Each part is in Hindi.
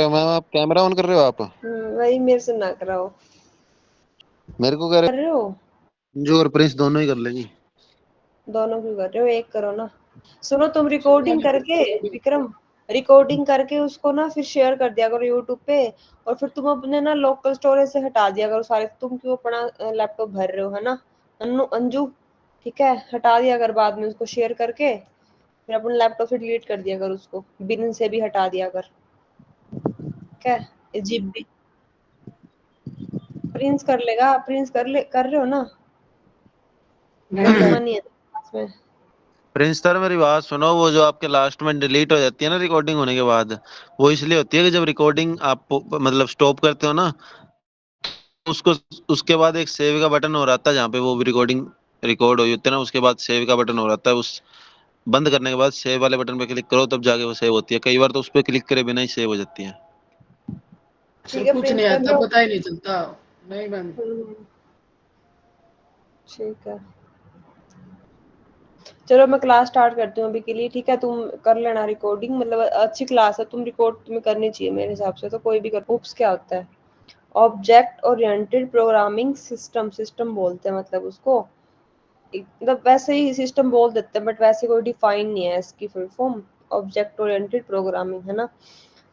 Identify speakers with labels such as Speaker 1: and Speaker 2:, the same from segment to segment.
Speaker 1: मैम आप कैमरा ऑन कर रहे हो आप?
Speaker 2: वही मेरे से ना कराओ।
Speaker 1: मेरे को कह
Speaker 2: कर रहे हो?
Speaker 1: रहे जो और प्रिंस दोनों ही कर लेंगी।
Speaker 2: दोनों क्यों कर रहे हो? एक करो ना। सुनो, तुम
Speaker 3: सुनना
Speaker 2: रिकॉर्डिंग
Speaker 3: नहीं
Speaker 2: करके,
Speaker 3: पड़ता।
Speaker 2: विक्रम, रिकॉर्डिंग करके उसको ना फिर शेयर कर दिया करो यूट्यूब पे। और फिर तुम अपने ना लोकल स्टोरेज से हटा दिया करो सारे। तुम क्यों अपना लैपटॉप भर रहे हो, है ना अंजू? ठीक है, हटा दिया कर बाद में उसको शेयर करके। फिर अपने लैपटॉप से डिलीट कर दिया कर उसको, बिन से भी हटा दिया कर। ठीक है, जिप भी प्रिंस कर लेगा। प्रिंस कर रहे हो ना?
Speaker 3: नहीं
Speaker 2: मन नहीं है पास में।
Speaker 1: प्रिंस सर मेरी बात सुनो, वो जो आपके लास्ट में डिलीट हो जाती है ना रिकॉर्डिंग होने के बाद, वो इसलिए होती है कि जब रिकॉर्डिंग आप मतलब स्टॉप करते हो ना, उसको उसके बाद एक सेव का बटन हो रहा था जहाँ पे वो रिकॉर्डिंग रिकॉर्ड हुई होती है ना, उसके बाद सेव का बटन हो रहा था। उस बंद करने के बाद सेव वाले बटन पे क्लिक करो तब जाके वो सेव होती है। कई बार तो उस पर क्लिक करे बिना ही सेव हो जाती है।
Speaker 3: सर
Speaker 2: ठीक है,
Speaker 3: कुछ
Speaker 2: प्रिंस
Speaker 3: नहीं
Speaker 2: कर
Speaker 3: आता,
Speaker 2: लो।
Speaker 3: पता ही नहीं चलता। नहीं मैम।
Speaker 2: ठीक है, चलो मैं क्लास स्टार्ट करती हूँ अभी के लिए। ठीक है, तुम कर लेना रिकॉर्डिंग। मतलब अच्छी क्लास है, तुम रिकॉर्ड तुम्हें करनी चाहिए मेरे हिसाब से तो। कोई भी कर। उप्स क्या होता है? Object oriented programming system. System बोलते हैं मतलब उसको। मतलब वैसे ही सिस्टम बोल देते हैं, बट वैसे कोई डिफाइन नहीं है इसकी full form. Object oriented programming, है ना?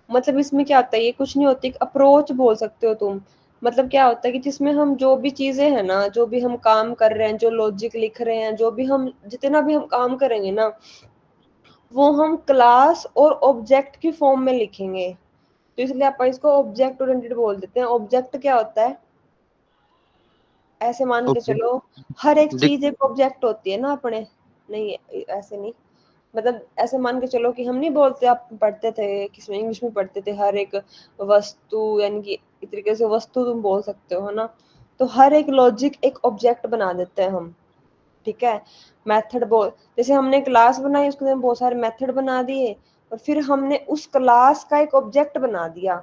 Speaker 2: मतलब इसमें क्या होता है, ये कुछ नहीं होती, एक अप्रोच बोल सकते हो तुम। मतलब क्या होता है कि जिसमें हम जो भी चीजें हैं ना, जो भी हम काम कर रहे हैं, जो लॉजिक लिख रहे हैं, जो भी हम जितना भी हम काम करेंगे ना, वो हम क्लास और ऑब्जेक्ट की फॉर्म में लिखेंगे। तो इसलिए आप इसको ऑब्जेक्ट ओरिएंटेड बोल देते हैं। ऑब्जेक्ट क्या होता है? ऐसे मान के चलो, हर एक चीज एक ऑब्जेक्ट होती है ना अपने। नहीं, ऐसे नहीं। मतलब ऐसे मान के चलो कि हम नहीं बोलते, आप पढ़ते थे किसमें, इंग्लिश में पढ़ते थे, हर एक वस्तु, यानी कि एक तरीके से वस्तु तुम बोल सकते हो, है ना? तो हर एक लॉजिक एक ऑब्जेक्ट बना देते हैं हम। ठीक है, मेथड बोल, जैसे हमने क्लास बनाई, उसके अंदर बहुत सारे मेथड बना दिए, और फिर हमने उस क्लास का एक ऑब्जेक्ट बना दिया।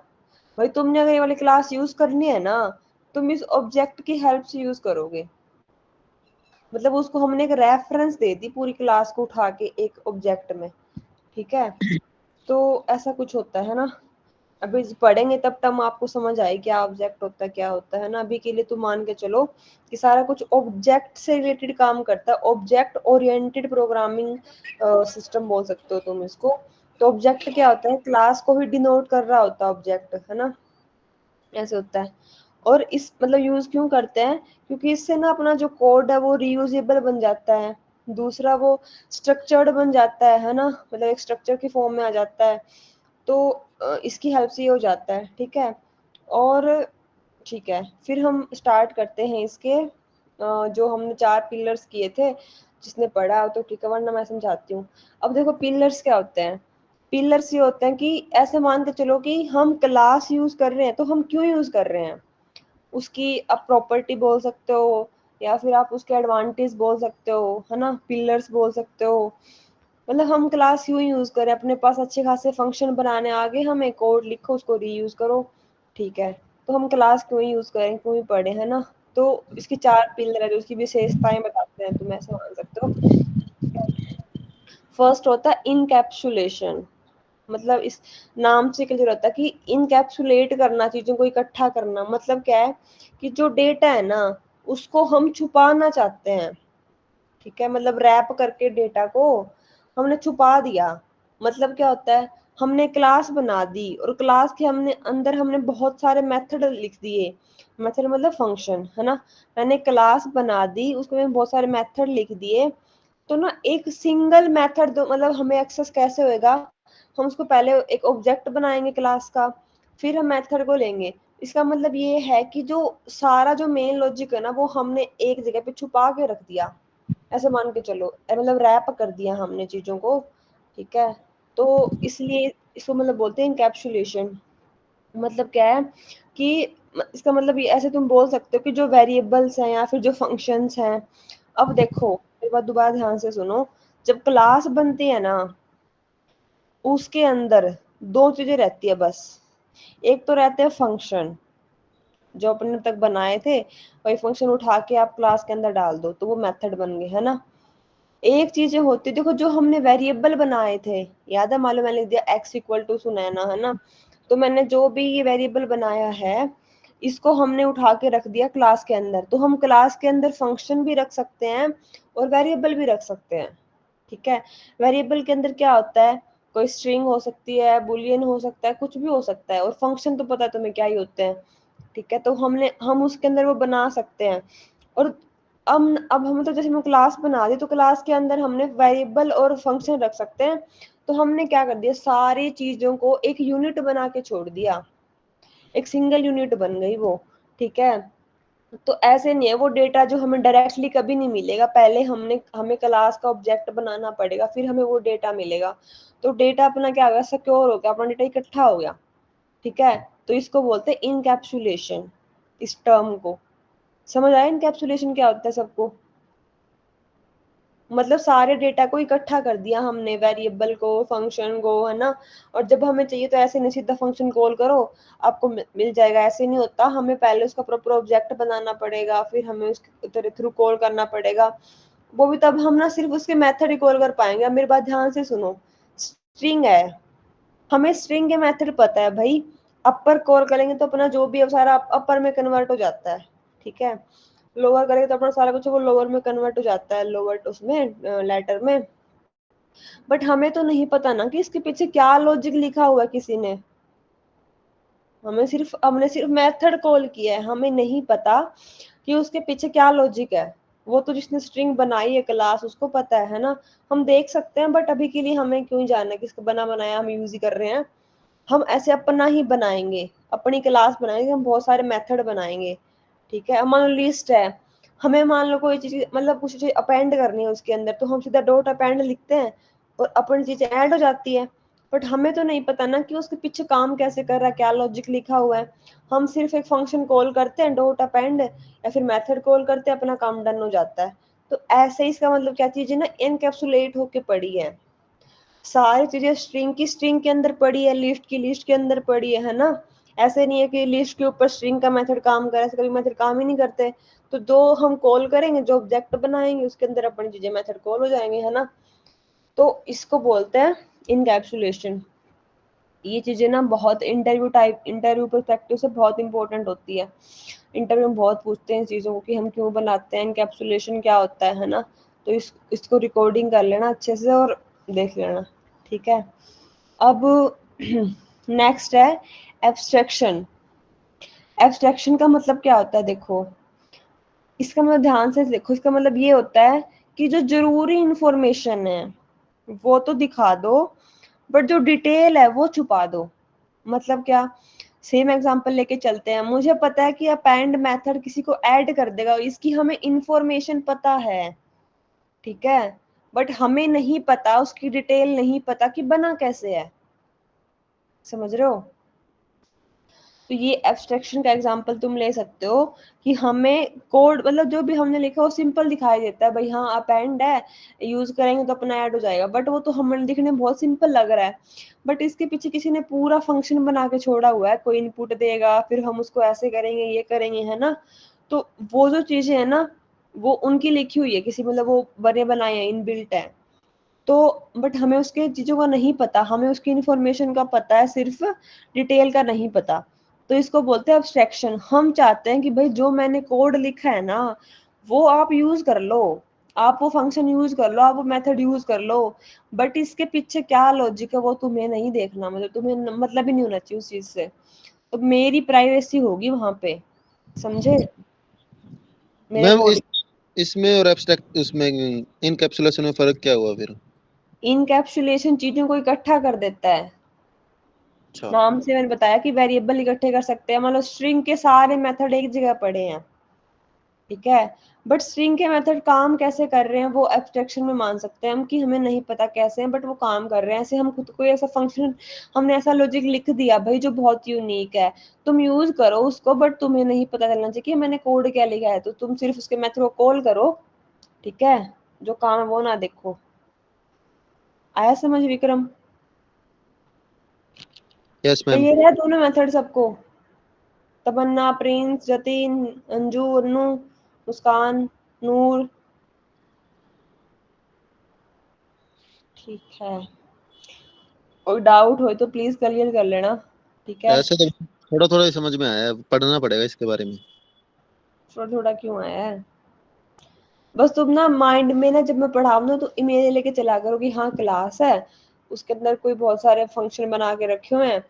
Speaker 2: भाई तुमने अगर ये वाली क्लास यूज करनी है ना, तुम इस ऑब्जेक्ट की हेल्प से यूज करोगे। मतलब उसको हमने एक रेफरेंस दे दी पूरी क्लास को उठा के एक ऑब्जेक्ट में। ठीक है, तो ऐसा कुछ होता है ना। अभी पढ़ेंगे तब तब आपको समझ आए क्या ऑब्जेक्ट होता है, क्या होता है ना। अभी के लिए तो मान के चलो कि सारा कुछ ऑब्जेक्ट से रिलेटेड काम करता है। ऑब्जेक्ट ओरिएंटेड प्रोग्रामिंग सिस्टम बोल सकते हो तुम इसको। तो ऑब्जेक्ट क्या होता है? क्लास को ही डिनोट कर रहा होता है ऑब्जेक्ट, है ना? ऐसे होता है। और इस मतलब यूज क्यों करते हैं? क्योंकि इससे ना अपना जो कोड है वो रीयूजेबल बन जाता है। दूसरा, वो स्ट्रक्चर्ड बन जाता है ना? मतलब एक स्ट्रक्चर की फॉर्म में आ जाता है। तो इसकी हेल्प से ये हो जाता है। ठीक है, और ठीक है, फिर हम स्टार्ट करते हैं इसके जो हमने 4 पिलर्स किए थे। जिसने पढ़ा तो ठीक है, वरना मैं समझाती हूँ। अब देखो, पिलर्स क्या होते हैं? पिलर्स ये होते हैं कि ऐसे मान के चलो कि हम क्लास यूज कर रहे हैं, तो हम क्यों यूज कर रहे हैं उसकी, आप प्रॉपर्टी बोल सकते हो, या फिर आप उसके एडवांटेज बोल सकते हो, है ना? पिलर्स बोल सकते हो। मतलब हम क्लास क्यों यूज करें? अपने पास अच्छे खासे फंक्शन बनाने आगे, हमें कोड लिखो उसको रीयूज करो। ठीक है, तो हम क्लास क्यों यूज करें, क्यों ही पढ़े, है ना? तो इसकी 4 पिलर है, जो उसकी विशेषताएं बताते हैं, तुम ऐसे मान सकते हो। फर्स्ट होता है इनकैप्सुलेशन। मतलब इस नाम से क्लियर होता है कि इनकैप्सुलेट करना, चीजों को इकट्ठा करना। मतलब क्या है कि जो डेटा है ना, उसको हम छुपाना चाहते हैं। ठीक है, मतलब रैप करके डेटा को हमने छुपा दिया। मतलब क्या होता है? हमने क्लास बना दी, और क्लास के हमने अंदर हमने बहुत सारे मेथड लिख दिए। मेथड मतलब फंक्शन, है ना? मैंने क्लास बना दी, उसको मैंने बहुत सारे मेथड लिख दिए। तो ना एक सिंगल मेथड मतलब हमें एक्सेस कैसे होएगा? हम उसको पहले एक ऑब्जेक्ट बनाएंगे क्लास का, फिर हम मेथड को लेंगे। इसका मतलब ये है कि जो सारा जो मेन लॉजिक है ना, वो हमने एक जगह पे छुपा के रख दिया। ऐसे मान के चलो, मतलब रैप कर दिया हमने चीजों को। ठीक है, तो इसलिए इसको मतलब बोलते हैं इनकैप्सुलेशन। मतलब क्या है कि इसका मतलब ये ऐसे तुम बोल सकते हो कि जो वेरिएबल्स हैं या फिर जो फंक्शंस हैं। अब देखो, मेरी बात दोबारा ध्यान से सुनो। जब क्लास बनती है ना, उसके अंदर 2 चीजें रहती है बस। एक तो रहते हैं फंक्शन, जो अपने तक बनाए थे, वही फंक्शन उठा के आप क्लास के अंदर डाल दो तो वो मेथड बन गए, है ना? एक चीजें होती, देखो जो हमने वेरिएबल बनाए थे, याद है? मालूम, मैंने लिख दिया x इक्वल टू सुनैना, है ना? तो मैंने जो भी ये वेरिएबल बनाया है इसको हमने उठा के रख दिया क्लास के अंदर। तो हम क्लास के अंदर फंक्शन भी रख सकते हैं और वेरिएबल भी रख सकते हैं। ठीक है, वेरिएबल के अंदर क्या होता है, कोई स्ट्रिंग हो सकती है, बुलियन हो सकता है, कुछ भी हो सकता है, और फंक्शन तो पता है तुम्हें क्या ही होते हैं। ठीक है, तो हम उसके अंदर वो बना सकते हैं। और अब हम तो जैसे हम क्लास बना दी तो क्लास के अंदर हमने वेरिएबल और फंक्शन रख सकते हैं। तो हमने क्या कर दिया, सारी चीजों को एक यूनिट बना के छोड़ दिया, एक सिंगल यूनिट बन गई वो। ठीक है, तो ऐसे नहीं है, वो डेटा जो हमें डायरेक्टली कभी नहीं मिलेगा, पहले हमें क्लास का ऑब्जेक्ट बनाना पड़ेगा, फिर हमें वो डेटा मिलेगा। तो डेटा अपना क्या हो गया, सिक्योर हो गया, अपना डेटा इकट्ठा हो गया। ठीक है, तो इसको बोलते हैं इनकैप्सुलेशन। इस टर्म को समझ आया, इनकैप्सुलेशन क्या होता है सबको? मतलब सारे डेटा को इकट्ठा कर दिया हमने, वेरिएबल को, फंक्शन को, है ना। और जब हमें चाहिए तो ऐसे नहीं सीधा फंक्शन कॉल करो आपको मिल जाएगा, ऐसे नहीं होता, हमें पहले उसका प्रॉपर ऑब्जेक्ट बनाना पड़ेगा, फिर हमें उसके थ्रू कॉल करना पड़ेगा। वो भी तब हम ना सिर्फ उसके मेथड ही कॉल कर पाएंगे। अब मेरी बात ध्यान से सुनो, स्ट्रिंग है, हमें स्ट्रिंग के मेथड पता है भाई, अपर कॉल करेंगे तो अपना जो भी है सारा अपर में कन्वर्ट हो जाता है। ठीक है, लोअर करेंगे तो अपना सारा कुछ वो लोअर में कन्वर्ट हो जाता है, लोअर उसमें लेटर में। बट हमें तो नहीं पता ना कि इसके पीछे क्या लॉजिक लिखा हुआ है किसी ने, हमने सिर्फ मेथड कॉल किया है, हमें नहीं पता कि उसके पीछे क्या लॉजिक है। वो तो जिसने स्ट्रिंग बनाई है क्लास उसको पता है ना। हम देख सकते हैं बट अभी के लिए हमें क्यों ही जानना किसका बना बनाया हम यूज ही कर रहे हैं। हम ऐसे अपना ही बनाएंगे, अपनी क्लास बनाएंगे, हम बहुत सारे मेथड बनाएंगे। ठीक है, मान लो लिस्ट है, हमें मान लो कोई चीज मतलब कुछ चीज अपेंड करनी है उसके अंदर, तो हम सीधा डॉट अपेंड लिखते हैं और अपनी चीजें ऐड हो जाती है। बट हमें तो नहीं पता ना कि उसके पीछे काम कैसे कर रहा है, क्या लॉजिक लिखा हुआ है। हम सिर्फ एक फंक्शन कॉल करते हैं डॉट अपेंड, या फिर मेथड कॉल करते हैं, अपना काम डन हो जाता है। तो ऐसे ही इसका मतलब क्या चीज है ना, इनकैप्सुलेट होके पड़ी है, सारी चीजें स्ट्रिंग के अंदर पड़ी है, लिस्ट की लिस्ट के अंदर पड़ी है ना। ऐसे नहीं है कि लिस्ट के ऊपर स्ट्रिंग का मेथड काम करे, ऐसे कभी मेथड काम ही नहीं करते। तो जो हम कॉल करेंगे, जो ऑब्जेक्ट बनाएंगे उसके अंदर अपनी चीजें मेथड कॉल हो जाएंगे, है ना। तो इसको बोलते हैं इनकैप्सुलेशन। ये चीजें ना बहुत इंटरव्यू परस्पेक्टिव से बहुत इंपॉर्टेंट होती है। इंटरव्यू में बहुत पूछते हैं इन चीजों को कि हम क्यों बनाते हैं, इनकैप्सुलेशन क्या होता है ना। तो इसको रिकॉर्डिंग कर लेना अच्छे से और देख लेना। ठीक है, अब नेक्स्ट है एब्स्ट्रैक्शन। एब्स्ट्रैक्शन का मतलब क्या होता है, देखो इसका मतलब ध्यान से देखो, इसका मतलब ये होता है कि जो जरूरी इंफॉर्मेशन है वो तो दिखा दो, बट जो डिटेल है वो छुपा दो। मतलब क्या, सेम एग्जांपल लेके चलते हैं, मुझे पता है कि अपेंड मेथड किसी को ऐड कर देगा, इसकी हमें इंफॉर्मेशन पता है। ठीक है, बट हमें नहीं पता, उसकी डिटेल नहीं पता कि बना कैसे है। समझ रहे हो? तो ये एब्स्ट्रैक्शन का एग्जांपल तुम ले सकते हो कि हमें कोड मतलब जो भी हमने लिखा वो सिंपल दिखाई देता है, भाई हाँ अपेंड है, यूज करेंगे तो अपना ऐड हो जाएगा, बट वो तो हमें दिखने में बहुत सिंपल लग रहा है। बट इसके पीछे किसी ने पूरा फंक्शन बना के छोड़ा हुआ है, कोई इनपुट देगा, फिर हम उसको ऐसे करेंगे, ये करेंगे, है ना। तो वो जो चीजें है ना, वो उनकी लिखी हुई है, किसी मतलब वो बने बनाए हैं, इनबिल्ट है। तो बट हमें उसके चीजों का नहीं पता, हमें उसकी इंफॉर्मेशन का पता है, सिर्फ डिटेल का नहीं पता। तो इसको बोलते हैं अब्स्ट्रैक्शन। हम चाहते हैं कि भाई जो मैंने कोड लिखा है ना वो आप यूज कर लो, आप वो फंक्शन यूज कर लो, आप वो मेथड यूज कर लो, बट इसके पीछे क्या लॉजिक है वो तुम्हें नहीं देखना, मतलब तुम्हें मतलब ही नहीं होना चाहिए उस चीज से। तो मेरी प्राइवेसी होगी वहां पे, समझे मेरे
Speaker 1: मैम
Speaker 2: कोड।
Speaker 1: इसमें और एब्स्ट्रैक्ट उसमें इनकैप्सुलेशन में फर्क क्या हुआ फिर?
Speaker 2: इनकैप्सुलेशन चीजों को इकट्ठा कर देता है,
Speaker 1: अच्छा।
Speaker 2: नाम से मैंने बताया कि वेरिएबल इकट्ठे कर सकते हैं, मान लो स्ट्रिंग के सारे मेथड एक जगह पड़े हैं। ठीक है, बट स्ट्रिंग के मेथड काम कैसे कर रहे हैं वो एब्स्ट्रैक्शन में मान सकते हैं हम कि हमें नहीं पता कैसे हैं, बट वो काम कर रहे हैं। ऐसे हम खुद कोई ऐसा फंक्शन, हमने ऐसा लॉजिक लिख दिया भाई जो बहुत यूनिक है, तुम यूज करो उसको, बट तुम्हें नहीं पता चलना चाहिए कि मैंने कोड क्या लिखा है, तो तुम सिर्फ उसके मेथड को कॉल करो। ठीक है, जो काम है वो ना देखो। आया समझ विक्रम?
Speaker 1: Yes ma'am.
Speaker 2: क्लियर है दोनों मेथड सबको? तमन्ना, प्रिंस, जतिन, अंजू, अनु, मुस्कान, नूर। ठीक है, कोई डाउट हो तो प्लीज क्लियर कर लेना। ठीक है,
Speaker 1: ऐसे तो थोड़ा थोड़ा ही समझ में आया है, पढ़ना पड़ेगा इसके बारे में।
Speaker 2: थोड़ा थोड़ा क्यों आया है, बस तुम ना माइंड में ना जब मैं पढ़ाऊँ ना तो इमेज लेके चला करो कि हाँ क्लास है, उसके अंदर कोई बहुत सारे फंक्शन बना के रखे हुए हैं।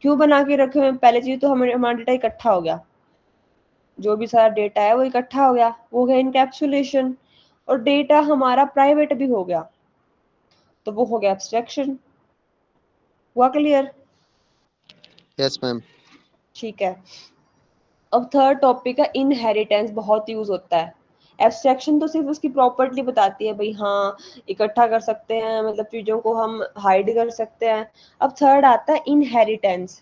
Speaker 2: क्यों बना के रखे हुए हैं, पहले चीज तो हमारा डेटा इकट्ठा हो गया, जो भी सारा डेटा है वो इकट्ठा हो गया, वो हो गया इनकैप्सुलेशन। और डेटा हमारा प्राइवेट भी हो गया, तो वो हो गया एब्स्ट्रैक्शन। हुआ क्लियर?
Speaker 1: Yes ma'am.
Speaker 2: ठीक है। अब थर्ड टॉपिक है इनहेरिटेंस, बहुत यूज होता है। एब्स्ट्रैक्शन तो सिर्फ उसकी प्रॉपर्टी बताती है, भाई हाँ इकट्ठा कर सकते हैं, मतलब चीजों को हम हाइड कर सकते हैं। अब थर्ड आता है इनहेरिटेंस।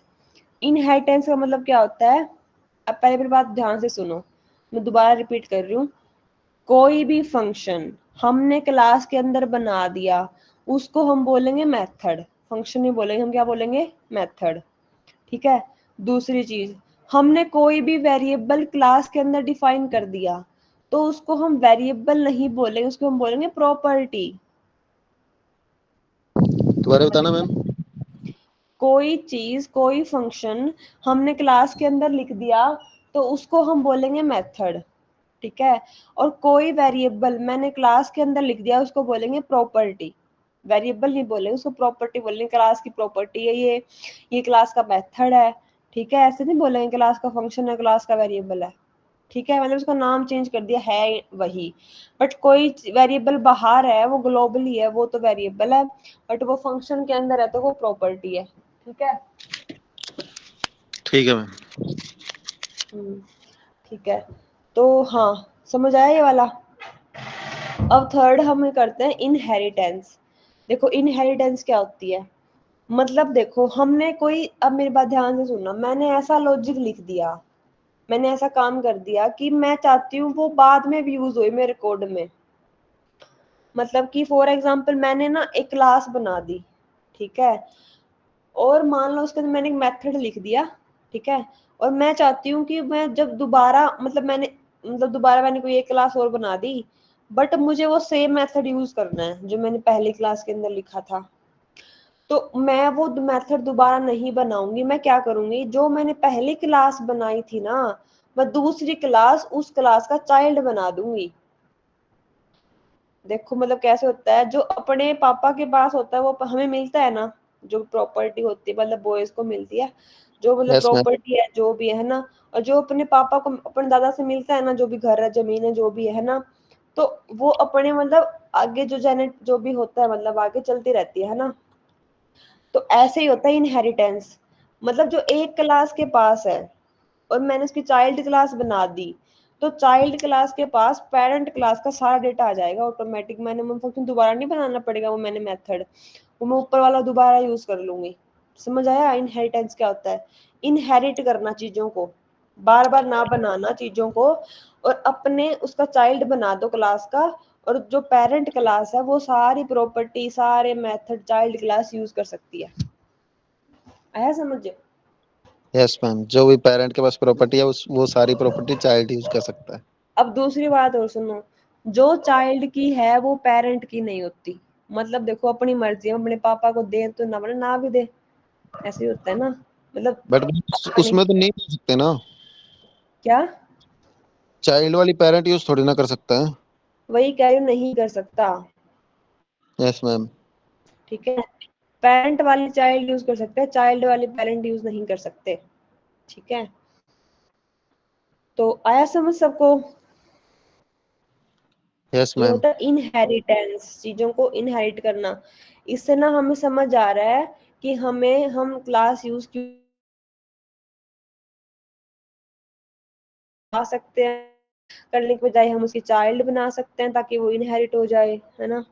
Speaker 2: इनहेरिटेंस का मतलब क्या होता है, अब पहले मेरी बात ध्यान से सुनो, मैं दोबारा रिपीट कर रही हूँ। कोई भी फंक्शन हमने क्लास के अंदर बना दिया, उसको हम बोलेंगे मेथड। फंक्शन नहीं बोलेंगे, हम क्या बोलेंगे, मेथड। ठीक है। दूसरी चीज, हमने कोई भी वेरिएबल क्लास के अंदर डिफाइन कर दिया, तो उसको हम वेरिएबल नहीं बोलेंगे, उसको हम बोलेंगे प्रॉपर्टी।
Speaker 1: दोबारा बताना मैम।
Speaker 2: कोई चीज, कोई फंक्शन हमने क्लास के अंदर लिख दिया, तो उसको हम बोलेंगे मेथड। ठीक है। और कोई वेरिएबल मैंने क्लास के अंदर लिख दिया, उसको बोलेंगे प्रॉपर्टी। वेरिएबल नहीं बोलेंगे, उसको प्रॉपर्टी बोलेंगे, क्लास की प्रॉपर्टी है ये क्लास का मेथड है। ठीक है, ऐसे नहीं बोलेंगे क्लास का फंक्शन है, क्लास का वेरिएबल है। ठीक है, मतलब उसका नाम चेंज कर दिया है वही। बट कोई वेरिएबल बाहर है, वो ग्लोबली है, वो तो वेरिएबल है, बट वो फंक्शन के अंदर है तो वो प्रॉपर्टी है। ठीक है।
Speaker 1: ठीक है मैम।
Speaker 2: ठीक है, तो हाँ समझ आया ये वाला। अब थर्ड हम करते हैं इनहेरिटेंस। देखो इनहेरिटेंस क्या होती है, मतलब देखो हमने कोई, अब मेरी बात ध्यान से सुनना, मैंने ऐसा लॉजिक लिख दिया, मैंने ऐसा काम कर दिया कि मैं चाहती हूँ वो बाद में भी यूज हो मेरे कोड में। मतलब कि फॉर एग्जांपल मैंने ना एक क्लास बना दी, ठीक है, और मान लो उसके अंदर मैंने एक मेथड लिख दिया, ठीक है, और मैं चाहती हूँ कि मैं जब दोबारा, मतलब दोबारा मैंने कोई एक क्लास और बना दी, बट मुझे वो सेम मेथड यूज करना है जो मैंने पहली क्लास के अंदर लिखा था। तो मैं वो मेथड दोबारा नहीं बनाऊंगी, मैं क्या करूंगी, जो मैंने पहली क्लास बनाई थी ना, मैं दूसरी क्लास उस क्लास का चाइल्ड बना दूंगी। देखो मतलब कैसे होता है, जो अपने पापा के पास होता है वो हमें मिलता है ना, जो प्रॉपर्टी होती है मतलब बॉयज को मिलती है, जो मतलब
Speaker 1: यस मैम।
Speaker 2: प्रॉपर्टी है जो भी है ना, और जो अपने पापा को अपने दादा से मिलता है ना, जो भी घर है जमीन है जो भी है ना, तो वो अपने मतलब आगे जो जेनेट जो भी होता है मतलब आगे चलती रहती है ना। तो ऐसे ही होता है इनहेरिटेंस, मतलब जो एक क्लास के पास है और मैंने उसकी चाइल्ड क्लास बना दी, तो चाइल्ड क्लास के पास पेरेंट क्लास का सारा डेटा आ जाएगा ऑटोमेटिक, मैंने वो फंक्शन दोबारा नहीं बनाना पड़ेगा, वो मैंने मेथड वो मैं ऊपर वाला दोबारा यूज कर लूंगी। समझ आया इनहेरिटेंस क्या होता है, इनहेरिट करना चीजों को, बार बार ना बनाना चीजों को, और अपने उसका चाइल्ड बना दो क्लास का, और जो पेरेंट क्लास है वो सारी प्रॉपर्टी सारे मेथड चाइल्ड क्लास यूज कर सकती है। आया समझ?
Speaker 1: यस मैम, जो भी पेरेंट के पास प्रॉपर्टी है उस वो सारी प्रॉपर्टी चाइल्ड यूज कर सकता है।
Speaker 2: अब दूसरी बात और सुनो, जो चाइल्ड की है वो पेरेंट की नहीं होती। मतलब देखो अपनी मर्जी है, अपने पापा को दे तो ना, मतलब ना भी दे, ऐसे ही होता है ना, मतलब
Speaker 1: बट
Speaker 2: पता नहीं
Speaker 1: उसमें तो नहीं कर सकते ना,
Speaker 2: क्या।
Speaker 1: चाइल्ड वाली पेरेंट यूज थोड़ी ना कर सकता है।
Speaker 2: वही कह रही हूँ, नहीं कर सकता।
Speaker 1: Yes ma'am.
Speaker 2: ठीक है, पेरेंट वाली चाइल्ड यूज कर सकते हैं, चाइल्ड वाली पेरेंट यूज नहीं कर सकते। ठीक है, तो आया समझ सबको?
Speaker 1: यस
Speaker 2: ये
Speaker 1: मैम।
Speaker 2: होता है इनहेरिटेंस, चीजों को इनहेरिट करना। इससे ना हमें समझ आ रहा है कि हमें हम क्लास यूज क्यों आ सकते हैं, करने के बजाय हम उसकी चाइल्ड बना सकते हैं ताकि वो इनहेरिट हो जाए, है ना।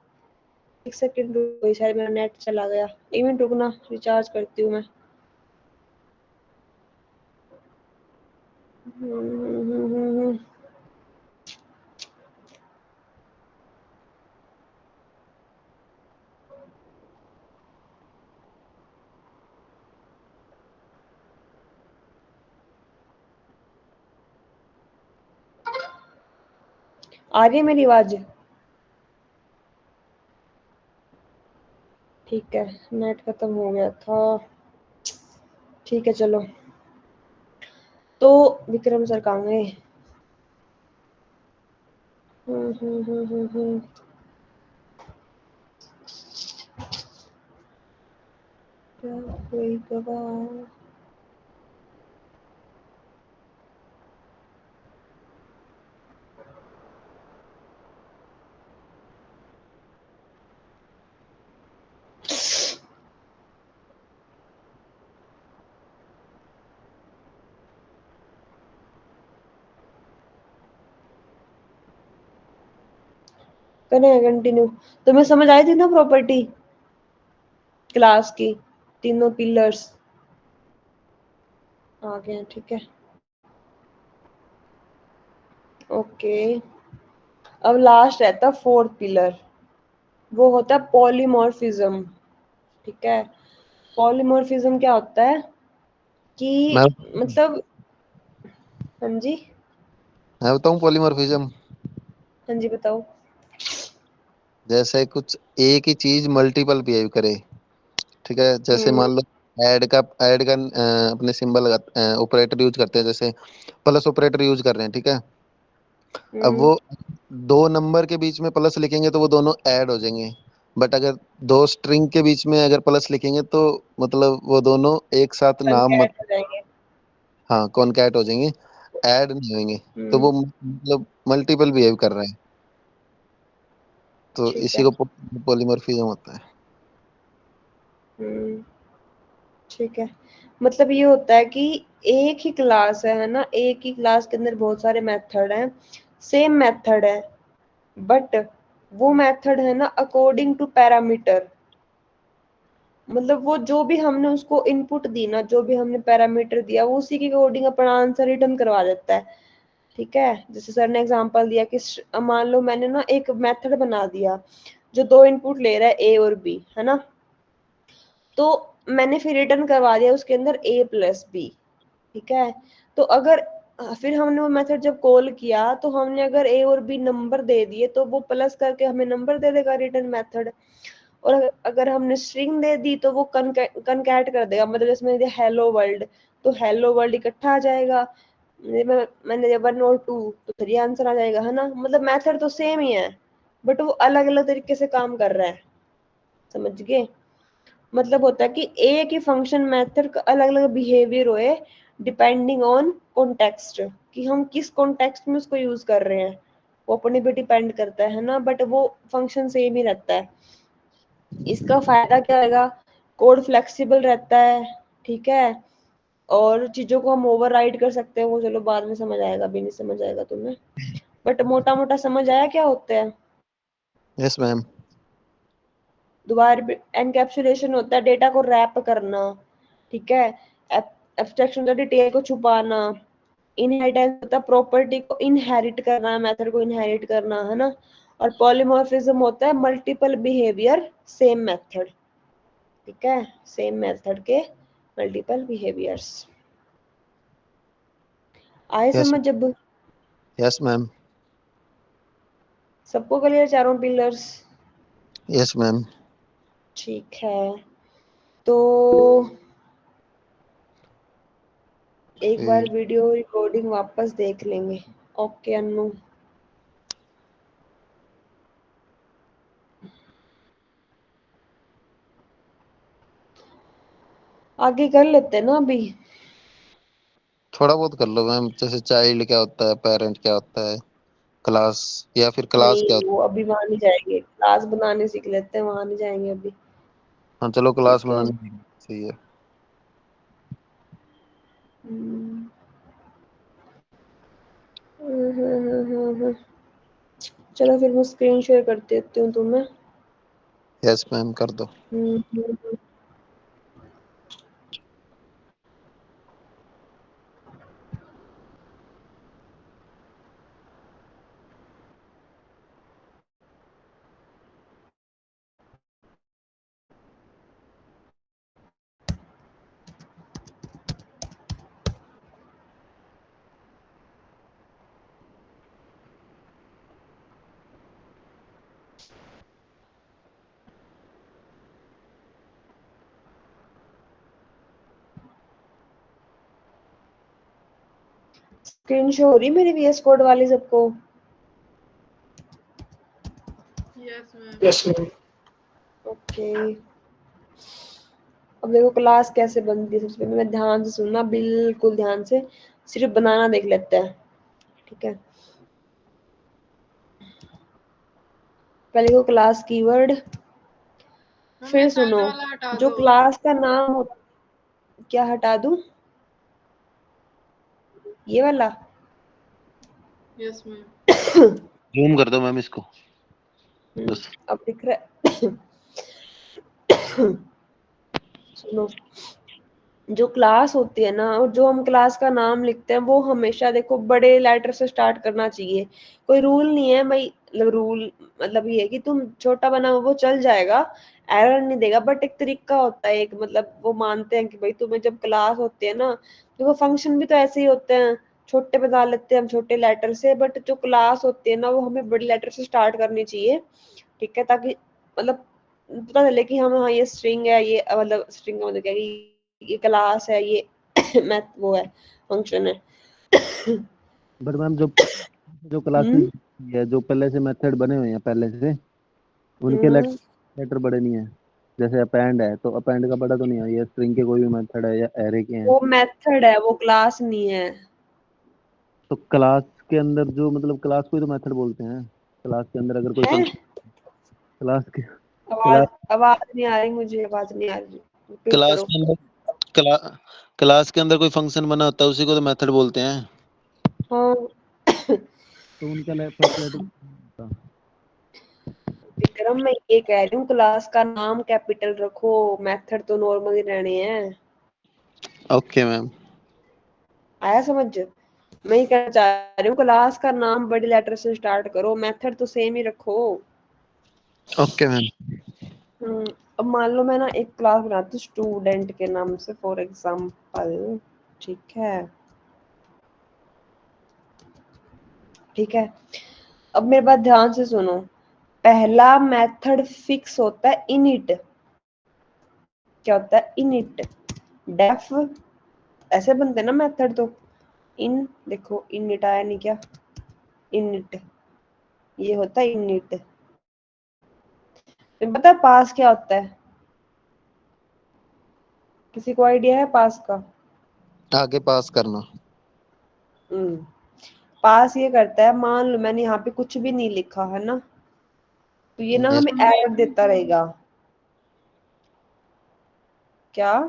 Speaker 2: एक सेकंड रुको, शायद मेरा नेट चला गया, एक मिनट रुकना, रिचार्ज करती हूँ मैं। आ रही है मेरी आवाज? ठीक है, नेट खत्म हो गया था। ठीक है चलो। तो विक्रम सर कहाँ गए? हम्म। क्या कोई गवाह? करें कंटिन्यू। तुम्हें समझ आई थी ना प्रॉपर्टी क्लास की? तीनों पिलर्स आ गए हैं, ठीक है। ओके, अब लास्ट रहता फोर्थ पिलर, वो होता है पॉलीमॉर्फिज्म। ठीक है, पॉलीमॉर्फिज्म क्या होता है कि
Speaker 1: मैं
Speaker 2: मतलब, हाँ जी,
Speaker 1: मैं बताऊं पॉलीमॉर्फिज्म।
Speaker 2: हाँ जी बताओ।
Speaker 1: जैसे कुछ एक ही चीज मल्टीपल बिहेव करे। ठीक है, जैसे
Speaker 2: हम्म
Speaker 1: मान लो ऐड का अपने सिंबल ऑपरेटर यूज करते हैं, जैसे प्लस ऑपरेटर यूज कर रहे हैं। ठीक है, अब
Speaker 2: हम्म
Speaker 1: वो दो नंबर के बीच में प्लस लिखेंगे तो वो दोनों ऐड हो जाएंगे। बट अगर दो स्ट्रिंग के बीच में अगर प्लस लिखेंगे तो मतलब वो दोनों एक साथ नाम मत,
Speaker 2: कंकैट हो जाएंगे।
Speaker 1: हाँ कॉनकैट हो जाएंगे, ऐड नहीं होंगे। तो
Speaker 2: हम्म
Speaker 1: वो मतलब मल्टीपल बिहेव कर रहे हैं, तो
Speaker 2: ठीक
Speaker 1: इसी
Speaker 2: है।
Speaker 1: को पॉलीमॉर्फिज्म होता है।
Speaker 2: हम्म ठीक है, मतलब ये होता है कि एक ही क्लास है ना, एक ही क्लास के अंदर बहुत सारे मेथड हैं, सेम मेथड है, बट वो मेथड है ना अकॉर्डिंग टू पैरामीटर। मतलब वो जो भी हमने उसको इनपुट दी ना, जो भी हमने पैरामीटर दिया, वो उसी के अकॉर्डिंग अपना आंसर रिटर्न करवा देता है। ठीक है, जैसे सर ने एग्जांपल दिया कि मान लो मैंने ना एक मेथड बना दिया जो दो इनपुट ले रहा है ए और बी, है ना, तो मैंने फिर रिटर्न करवा दिया उसके अंदर ए प्लस बी। ठीक है, तो अगर फिर हमने वो मेथड जब कॉल किया तो हमने अगर ए और बी नंबर दे दिए तो वो प्लस करके हमें नंबर दे देगा रिटर्न मेथड। और अगर हमने स्ट्रिंग दे दी तो वो कनकैट कर देगा, मतलब इसमें दिया हेलो वर्ल्ड, तो हेलो वर्ल्ड इकट्ठा आ जाएगा। मैंने दिया 1 और 2 तो 3 आंसर आ जाएगा, है ना। मतलब मेथड तो सेम ही है, बट वो अलग अलग तरीके से काम कर रहा है। समझ गए? मतलब होता है कि एक ही फंक्शन मेथड का अलग अलग बिहेवियर होए डिपेंडिंग ऑन कॉन्टेक्स्ट, कि हम किस कॉन्टेक्स्ट में उसको यूज कर रहे हैं, वो अपने पे डिपेंड करता है ना, बट वो फंक्शन सेम ही रहता है। इसका फायदा क्या होगा? कोड फ्लेक्सिबल रहता है। ठीक है, और चीजों को हम ओवरराइड कर सकते हैं, वो चलो बाद में समझ आएगा, अभी नहीं समझ आएगा तुम्हें, बट मोटा मोटा समझ आया क्या होता है?
Speaker 1: Yes ma'am.
Speaker 2: दोबारा, एनकैप्सुलेशन होता है डेटा को रैप करना। ठीक है, एब्स्ट्रैक्शन होता है डिटेल को छुपाना। इनहेरिटेंस होता है प्रॉपर्टी को इनहेरिट करना, मेथड को इनहेरिट करना, है ना। और पॉलीमॉर्फिज्म होता है मल्टीपल बिहेवियर सेम मेथड। ठीक है, सेम मेथड के मल्टीपल बिहेवियर्स। आए
Speaker 1: यस।
Speaker 2: समझ जब?
Speaker 1: Yes ma'am.
Speaker 2: सबको क्लियर चारों पिलर्स?
Speaker 1: Yes ma'am.
Speaker 2: ठीक है, तो एक बार वीडियो रिकॉर्डिंग वापस देख लेंगे। ओके अनु, आगे कर लेते हैं ना अभी।
Speaker 1: थोड़ा बहुत कर लो मैम, जैसे चाइल्ड क्या होता है, पेरेंट क्या होता है, क्लास, या फिर क्लास क्या
Speaker 2: नहीं,
Speaker 1: होता
Speaker 2: वो अभी वहां नहीं जाएंगे, क्लास बनाने सीख लेते हैं, वहां नहीं जाएंगे अभी।
Speaker 1: है। हाँ चलो क्लास
Speaker 2: ठीक है।
Speaker 1: बनाने सही है।
Speaker 2: हम्म, हम्म। चलो फिर मैं स्क्रीन शेयर कर देती हूँ तुम्हें।
Speaker 1: यस मैम कर दो।
Speaker 2: हम्म। स्क्रीन शो हो रही मेरी VS कोड वाली सबको?
Speaker 3: Yes ma'am.
Speaker 2: ओके। अब देखो क्लास कैसे बनती है, सबसे पहले मैं ध्यान से सुनना, बिल्कुल ध्यान से, सिर्फ बनाना देख लेते हैं, ठीक है। पहले को क्लास कीवर्ड, फिर सुनो जो क्लास का नाम हो, क्या हटा दूं? ये वाला?
Speaker 3: Yes ma'am.
Speaker 1: जूम कर दो मैम इसको बस।
Speaker 2: अब दिख रहा है? सुनो, जो क्लास होती है ना, और जो हम क्लास का नाम लिखते हैं, वो हमेशा देखो बड़े लेटर से स्टार्ट करना चाहिए। कोई रूल नहीं है भाई, रूल मतलब ये है कि तुम छोटा बनाओ वो चल जाएगा, एरर नहीं देगा, बट एक तरीका होता है, एक मतलब वो मानते हैं कि भाई तुम्हें जब क्लास होती है ना, तो वो फंक्शन भी तो ऐसे ही होते हैं, छोटे बना लेते हैं हम छोटे लेटर से, बट जो क्लास होती है ना वो हमें बड़े लेटर से स्टार्ट करनी चाहिए, ठीक है, ताकि मतलब पता चले कि हम, हाँ ये स्ट्रिंग है, ये मतलब स्ट्रिंग का मतलब क्या है कि ये क्लास है, ये मैथ वो है, फंक्शन है।
Speaker 1: बट मैम जो क्लासेस है, जो पहले से मेथड बने हुए हैं पहले से, उनके
Speaker 2: हम्म,
Speaker 1: लेटर बड़े नहीं है। जैसे अपेंड है तो अपेंड का बड़ा तो नहीं है, ये स्ट्रिंग के कोई भी मेथड है या एरे के हैं।
Speaker 2: वो मेथड है, वो क्लास नहीं है।
Speaker 1: तो क्लास के अंदर जो मतलब क्लास को ही तो मेथड बोलते हैं। क्लास के अंदर अगर कोई
Speaker 2: है,
Speaker 1: फंक्शन, क्लास के
Speaker 2: आवाज
Speaker 1: क्लास
Speaker 2: आवाज नहीं आ रही मुझे, आवाज नहीं आ रही, रिपीट
Speaker 1: क्लास
Speaker 2: करो।
Speaker 1: के अंदर क्ला, क्लास के अंदर कोई फंक्शन बना होता है उसी को तो मेथड बोलते हैं।
Speaker 2: हाँ।
Speaker 1: तो उनका फर्स्ट लेटर।
Speaker 2: विक्रम, मैं ये कह रही हूँ क्लास का नाम कैपिटल रखो, मेथड तो नॉर्मल ही रहने हैं।
Speaker 1: Okay ma'am.
Speaker 2: आया समझ? मैं ये कहना चाह रही हूँ क्लास का नाम बड़े लेटर से स्टार्ट करो, मेथड तो सेम ही रखो।
Speaker 1: Okay ma'am.
Speaker 2: अब मान लो मैं ना एक क्लास बनाती हूँ स्टूडेंट के नाम से, फॉर एग्जाम्पल, ठीक है, ठीक है। अब मेरे बात ध्यान से सुनो, पहला मेथड फिक्स होता है इनिट। क्या होता है? इनिट। डेफ, ऐसे बनते हैं ना मेथड तो, इन देखो इनिट आया नहीं क्या, इनिट, ये होता है इनिट। तुम्हें पता है पास क्या होता है? किसी को आइडिया है पास का?
Speaker 1: आगे पास करना।
Speaker 2: हम्म, पास ये करता है, मान लो मैंने यहाँ पे कुछ भी नहीं लिखा है ना, तो ये ना
Speaker 1: यस।
Speaker 2: हमें एरर देता रहेगा। क्या?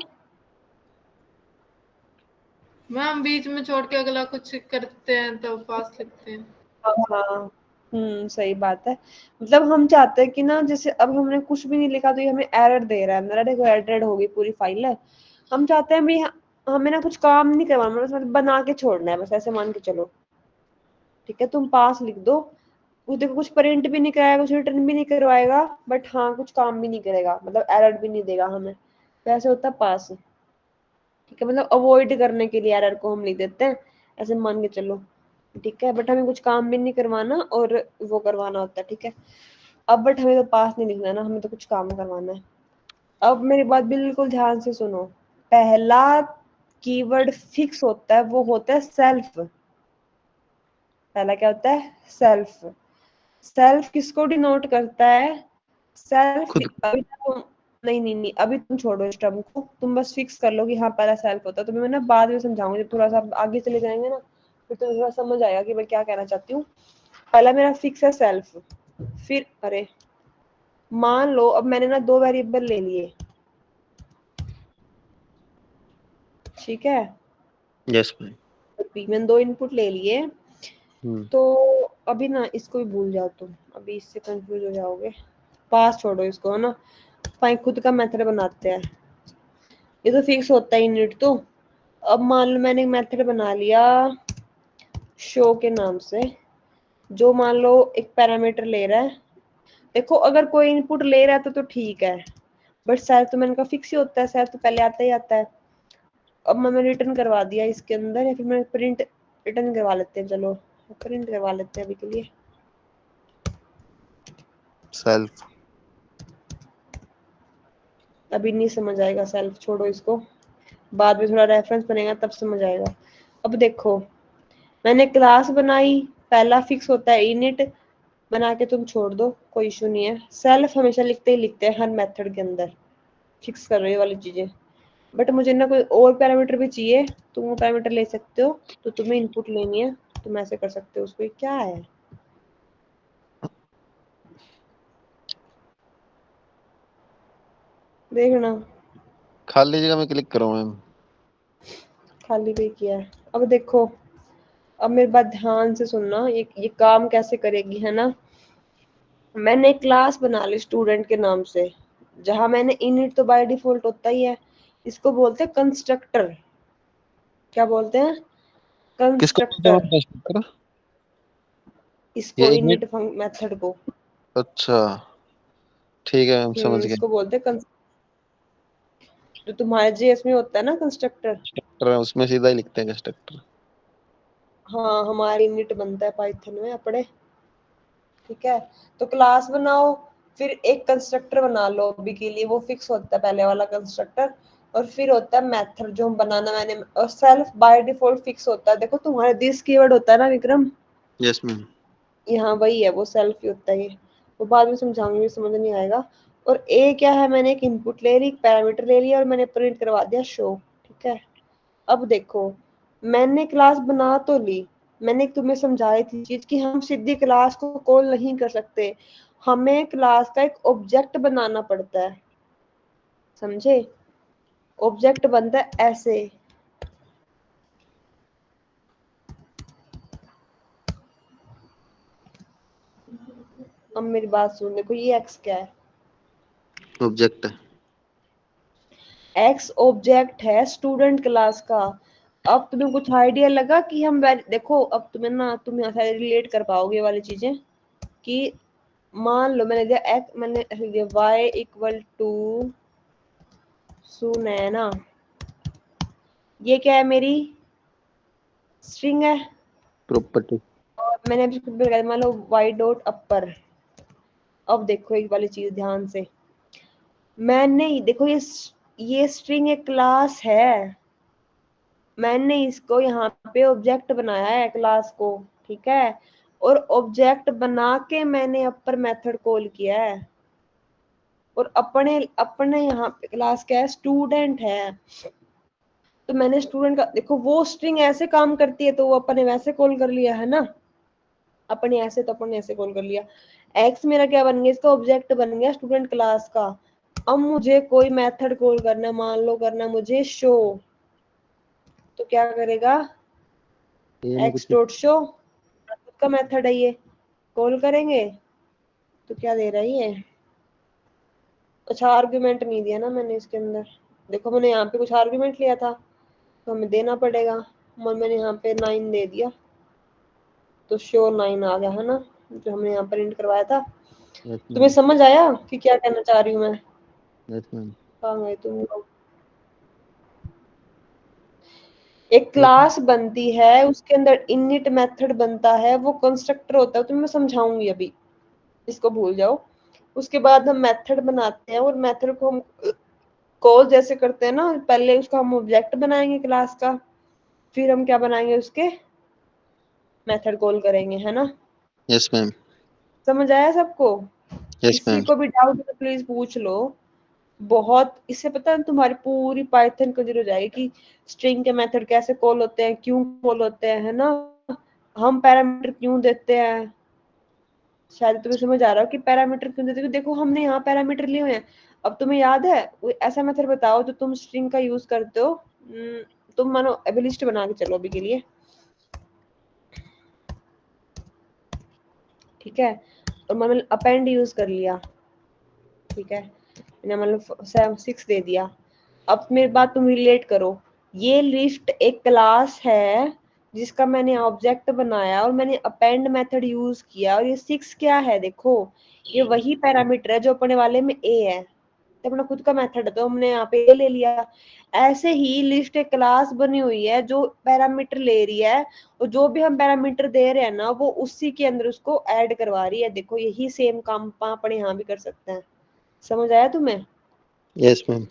Speaker 3: मैम बीच में छोड़ के अगला कुछ करते हैं तो पास लिखते हैं।
Speaker 2: हाँ, सही बात है। मतलब हम चाहते हैं कि ना, जैसे अब हमने कुछ भी नहीं लिखा तो ये हमें एरर दे रहा है, मेरा देखो एरर होगी पूरी फाइल है। हम चाहते हैं भाई हमें ना कुछ काम नहीं करवाना, बस मतलब बना के छोड़ना है, बस ऐसे मान के चलो, ठीक है, तुम पास लिख दो, वो देखो कुछ प्रिंट भी नहीं कराएगा, कुछ रिटर्न भी नहीं करवाएगा, बट हाँ कुछ काम भी नहीं करेगा, मतलब एरर भी नहीं देगा हमें, तो ऐसे होता है पास, ठीक है, मतलब अवॉइड करने के लिए एरर को हम लिख देते हैं, ऐसे मान के चलो, ठीक है, बट हमें कुछ काम भी नहीं करवाना और वो करवाना होता है, ठीक है। अब बट हमें तो पास नहीं लिखना ना, हमें तो कुछ काम करवाना है। अब मेरी बात बिल्कुल ध्यान से सुनो, पहला कीवर्ड फिक्स होता है, वो होता है सेल्फ। पहला क्या होता है? सेल्फ। सेल्फ किसको डिनोट करता है? सेल्फ,
Speaker 1: खुद।
Speaker 2: अभी तो नहीं नहीं नहीं, अभी तुम छोड़ो इस टर्म को, तुम बस फिक्स कर लो कि हाँ पहला सेल्फ होता है, तो मैं ना बाद में समझाऊंगी, जब थोड़ा सा आगे चले जाएंगे ना, फिर तुम्हें थोड़ा समझ आएगा कि मैं क्या कहना चाहती हूँ। पहला मेरा फिक्स है सेल्फ, फिर अरे मान लो अब मैंने ना दो वेरिएबल ले लिए, ठीक है,
Speaker 1: यस मैम।
Speaker 2: मैंने दो इनपुट ले लिए,
Speaker 1: हम्म।
Speaker 2: तो अभी ना इसको भी भूल जाओ तुम, अभी इससे कंफ्यूज हो जाओगे, पास छोड़ो इसको, है ना, फाइन खुद का मेथड बनाते हैं, ये तो फिक्स होता है यूनिट तो। अब मान लो मैंने एक मेथड बना लिया शो के नाम से, जो मान लो एक पैरामीटर ले रहा है, देखो अगर कोई इनपुट ले रहा है तो ठीक है, बट सेल तो मैंने कहा फिक्स ही होता है, सेल तो पहले आता ही आता है। अब मैंने रिटर्न करवा दिया इसके अंदर, या फिर मैं प्रिंट रिटर्न करवा लेते हैं, चलो प्रिंट करवा लेते हैं अभी के लिए।
Speaker 1: सेल्फ।
Speaker 2: अभी नहीं समझ आएगा सेल्फ, छोड़ो इसको, बाद में थोड़ा रेफरेंस बनेगा तब समझ आएगा। अब देखो मैंने क्लास बनाई, पहला फिक्स होता है इनिट, बना के तुम छोड़ दो, कोई इशू नहीं है। सेल्फ हमेशा लिखते ही लिखते हैं हर मेथड के अंदर, फिक्स कर रही है वाली चीजें। बट मुझे ना कोई और पैरामीटर भी चाहिए, तुम वो पैरामीटर ले सकते हो, तो तुम्हें इनपुट लेनी है, तुम ऐसे कर सकते हो उसको। ये क्या है? देखना,
Speaker 1: खाली जगह में क्लिक करो मैम।
Speaker 2: खाली पे किया है। अब देखो, अब मेरी बात ध्यान से सुनना, ये काम कैसे करेगी, है ना। मैंने क्लास बना ली स्टूडेंट के नाम से, जहां मैंने इनिट तो बाय डिफॉल्ट होता ही है, इसको बोलते हैं कंस्ट्रक्टर। क्या बोलते हैं?
Speaker 1: किसको बोलते हैं
Speaker 2: कंस्ट्रक्टर।
Speaker 1: Ma'am constructor?
Speaker 2: इसको
Speaker 1: ये इनिट।
Speaker 2: इनिट मेथड को,
Speaker 1: अच्छा ठीक है मैम, समझ गया।
Speaker 2: इसको बोलते हैं जो तुम्हारे जेएस में होता है ना कंस्ट्रक्टर।
Speaker 1: कंस्ट्रक्टर है, उसमें सीधा ही लिखते हैं कंस्ट्रक्टर।
Speaker 2: हाँ, हमारी इनिट बनता है पाइथन में अपने। ठीक है, तो क्लास बनाओ, फिर एक कंस्ट्रक्टर बना लो अभी के लिए, वो फिक्स होता है पहले वाला कंस्ट्रक्टर। और फिर होता है मेथड जो हम बनाना, मैंने, और सेल्फ बाय डिफॉल्ट फिक्स होता है। देखो तुम्हारे दिस कीवर्ड होता है ना विक्रम,
Speaker 1: यस मैम।
Speaker 2: यहाँ वही है, वो सेल्फ ही होता है ये। वो बाद में समझाऊंगी, समझ नहीं आएगा। और ए क्या है, मैंने एक इनपुट ले ली, एक पैरामीटर ले लिया, और मैंने प्रिंट करवा दिया शो। ठीक है, अब देखो, मैंने क्लास बना तो ली, मैंने तुम्हें समझाई थी चीज कि हम सीधी क्लास को कॉल नहीं कर सकते, हमें क्लास का एक ऑब्जेक्ट बनाना पड़ता है, समझे। ऑब्जेक्ट बनता है ऐसे। अब मेरी बात सुन, देखो ये एक्स क्या है,
Speaker 1: ऑब्जेक्ट है।
Speaker 2: एक्स ऑब्जेक्ट है स्टूडेंट क्लास का। अब तुम्हें कुछ आइडिया लगा कि हम देखो, अब तुम्हें ना, तुम यहाँ से रिलेट कर पाओगे ये वाली चीजें, कि मान लो मैंने दिया एक्स, मैंने दिया वाई इक्वल टू सुनैना, ये क्या है, मेरी स्ट्रिंग है।
Speaker 1: प्रॉपर्टी।
Speaker 2: और मैंने अभी खुद लगाया, मान लो वाई डॉट अपर। अब देखो एक वाली चीज ध्यान से, मैंने देखो ये स्ट्रिंग एक क्लास है, मैंने इसको यहाँ पे ऑब्जेक्ट बनाया है क्लास को। ठीक है, और ऑब्जेक्ट बना के मैंने अपर मेथड कॉल किया है। और अपने अपने यहाँ पे क्लास क्या है, स्टूडेंट है। तो मैंने स्टूडेंट का, देखो वो स्ट्रिंग ऐसे काम करती है, तो वो अपने वैसे कॉल कर लिया है ना, अपने ऐसे, तो अपने ऐसे कॉल कर लिया। एक्स मेरा क्या बन गया, इसका ऑब्जेक्ट बन गया स्टूडेंट क्लास का। अब मुझे कोई मेथड कॉल करना, मान लो करना मुझे शो, तो क्या करेगा,
Speaker 1: ये मैं
Speaker 2: एक्स
Speaker 1: कुछ।
Speaker 2: डॉट शो, खुद का मेथड है ये, कॉल करेंगे, तो क्या दे रहा है ये, अच्छा आर्ग्यूमेंट नहीं दिया ना मैंने इसके अंदर। देखो मैंने यहाँ पे कुछ आर्ग्यूमेंट लिया था, तो हमें देना पड़ेगा, और मैंने यहाँ पे 9 दे दिया, तो शो 9 आ गया, है ना, जो हमने यहाँ पर प्रिंट करवाया था।
Speaker 1: यस
Speaker 2: तुम्हें
Speaker 1: मैम।
Speaker 2: समझ आया कि क्या कहना चाह रही हूँ मैं?
Speaker 1: Yes ma'am.
Speaker 2: कहाँ गए तुम लोग? एक क्लास बनती है, उसके अंदर इनिट मेथड बनता है, वो कंस्ट्रक्टर होता है, तो मैं समझाऊंगी अभी, इसको भूल जाओ। उसके बाद हम मेथड बनाते हैं, और मेथड को हम कॉल जैसे करते हैं ना, पहले उसका हम ऑब्जेक्ट बनाएंगे क्लास का, फिर हम क्या बनाएंगे, उसके मेथड कॉल करेंगे, है ना।
Speaker 1: Yes ma'am.
Speaker 2: समझ आया सबको?
Speaker 1: यस
Speaker 2: किसी
Speaker 1: मैम।
Speaker 2: को भी डाउट है तो प्लीज पूछ लो। बहुत, इससे पता है तुम्हारी पूरी पाइथन क्लियर हो जाएगी कि स्ट्रिंग के मेथड कैसे कॉल होते हैं, क्यों कॉल होते हैं, है ना, हम पैरामीटर क्यों देते हैं। शायद तुम्हें समझ आ रहा हो कि पैरामीटर क्यों देते हैं। देखो हमने यहाँ पैरामीटर लिए हुए हैं। अब तुम्हें याद है कोई ऐसा मेथड बताओ जो तुम स्ट्रिंग का यूज करते हो। तुम मानो अभी लिस्ट बना के चलो अभी के लिए, ठीक है, और मैंने अपेंड यूज कर लिया, ठीक है, मैंने मतलब 6 दे दिया। अब मेरी बात तुम रिलेट करो, ये लिस्ट एक क्लास है जिसका मैंने ऑब्जेक्ट बनाया, और मैंने अपेंड मेथड यूज किया, और ये 6 क्या है, देखो ये वही पैरामीटर है जो अपने वाले में ए है, तो अपना खुद का मेथड है, तो हमने यहाँ पे ए ले लिया। ऐसे ही लिस्ट एक क्लास बनी हुई है जो पैरामीटर ले रही है, और जो भी हम पैरामीटर दे रहे हैं ना, वो उसी के अंदर उसको ऐड करवा रही है। देखो यही सेम काम अपने यहाँ भी कर सकते हैं। समझ आया तुम्हें?
Speaker 1: Yes ma'am.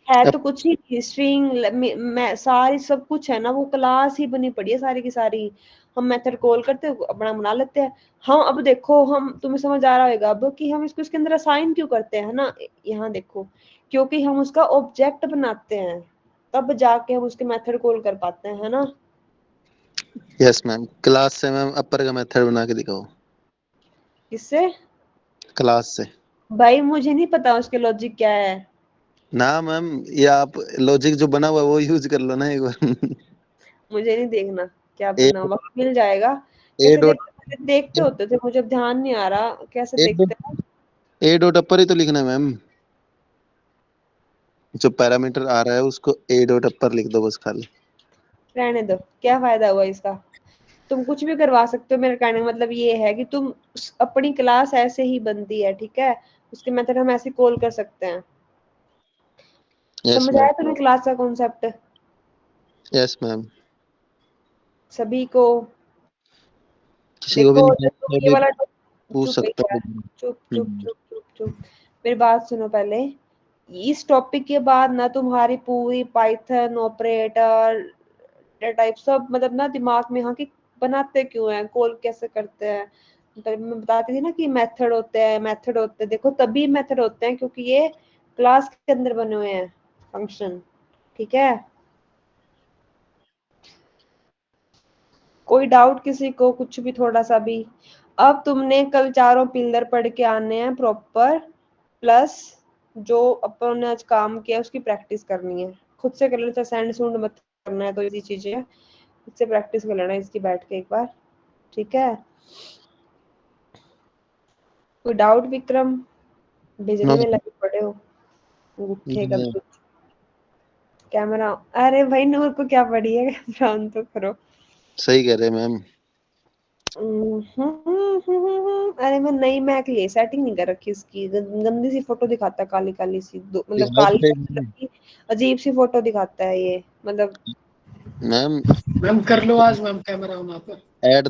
Speaker 2: है तो कुछ ही नहीं, स्ट्रिंग मैं सारी सब कुछ है ना, वो क्लास ही बनी पड़ी है सारी की सारी। हम मेथड कॉल करते हैं, अपना बना लेते हैं। हम अब देखो, हम तुम्हें समझ आ रहा होगा अब कि हम इसको इसके अंदर असाइन क्यों करते हैं ना, यहाँ देखो, क्योंकि हम उसका ऑब्जेक्ट बनाते हैं, तब जाके हम उसके मेथड कॉल कर पाते हैं, है ना।
Speaker 1: Yes ma'am. क्लास से मैम अपर का मेथड बना के दिखाओ।
Speaker 2: किससे?
Speaker 1: क्लास से।
Speaker 2: भाई मुझे नहीं पता उसके लॉजिक क्या है।
Speaker 1: ना मैम, ये आप लॉजिक जो बना हुआ है वो यूज कर लो ना एक बार।
Speaker 2: मुझे नहीं देखना क्या
Speaker 1: ए
Speaker 2: बना, वक्त मिल जाएगा।
Speaker 1: ए
Speaker 2: कैसे
Speaker 1: डॉट
Speaker 2: देखते देखते होते थे, मुझे अब ध्यान नहीं आ रहा कैसे
Speaker 1: ए
Speaker 2: देखते
Speaker 1: डॉट
Speaker 2: हैं।
Speaker 1: ए डॉट अपर ही तो लिखना है मैम। जो पैरामीटर आ रहा है उसको ए डॉट अपर लिख दो बस खाली।
Speaker 2: रहने दो, क्या फायदा हुआ इसका। तुम कुछ भी करवा सकते हो, मेरे कहने का मतलब ये है कि तुम अपनी क्लास ऐसे ही बनती है, ठीक है, उसके मेथड हम ऐसे कॉल कर सकते हैं।
Speaker 1: यस
Speaker 2: समझ
Speaker 1: मैम।
Speaker 2: आया तुम्हें क्लास का कॉन्सेप्ट
Speaker 1: यस मैम।
Speaker 2: सभी को?
Speaker 1: किसी को भी
Speaker 2: देखो
Speaker 1: नहीं
Speaker 2: देखो
Speaker 1: आता
Speaker 2: ये
Speaker 1: भी
Speaker 2: वाला
Speaker 1: पूछ
Speaker 2: चुप है
Speaker 1: सकता
Speaker 2: यार,
Speaker 1: है।
Speaker 2: चुप चुप चुप चुप चुप। मेरी बात सुनो पहले। इस टॉपिक के बाद ना तुम्हारी पूरी पाइथन ऑपरेटर टाइप सब मतलब ना दिमाग में, हाँ कि बनाते क्यों हैं, कॉल कैसे करते हैं। मतलब मैं बताती थी ना कि मेथड होते हैं, मेथड होते हैं, देखो तभी मेथड होते हैं क्योंकि ये क्लास के अंदर बने हुए हैं फंक्शन, ठीक है। कोई डाउट किसी को, कुछ भी थोड़ा सा भी? अब तुमने कल चारों पिलर पढ़ के आने हैं प्रॉपर, प्लस जो अपन ने आज काम किया उसकी प्रैक्टिस करनी है। खुद से कर लेना, सैंड सूंड मत करना है, तो इसी चीजें है, खुद से प्रैक्टिस कर लेना इसकी बैठ के एक बार, ठीक है। कोई डाउट विक्रम? बिजली में लगे पड़े हो, उठेगा
Speaker 1: मैम।
Speaker 2: भी। कैमरा, अरे भाई नूर को क्या पड़ी है, कैमरा ऑन तो करो।
Speaker 1: सही कह रहे हैं मैम।
Speaker 2: अरे मैं नई मैक लिए, सेटिंग नहीं कर रखी इसकी, गंदी सी फोटो दिखाता है, काली काली सी मतलब काली मतलब की अजीब सी फोटो दिखाता है ये, मतलब
Speaker 1: मैम
Speaker 3: मैम कर लो आज मैम कैमरा ऑन आप।
Speaker 1: ऐड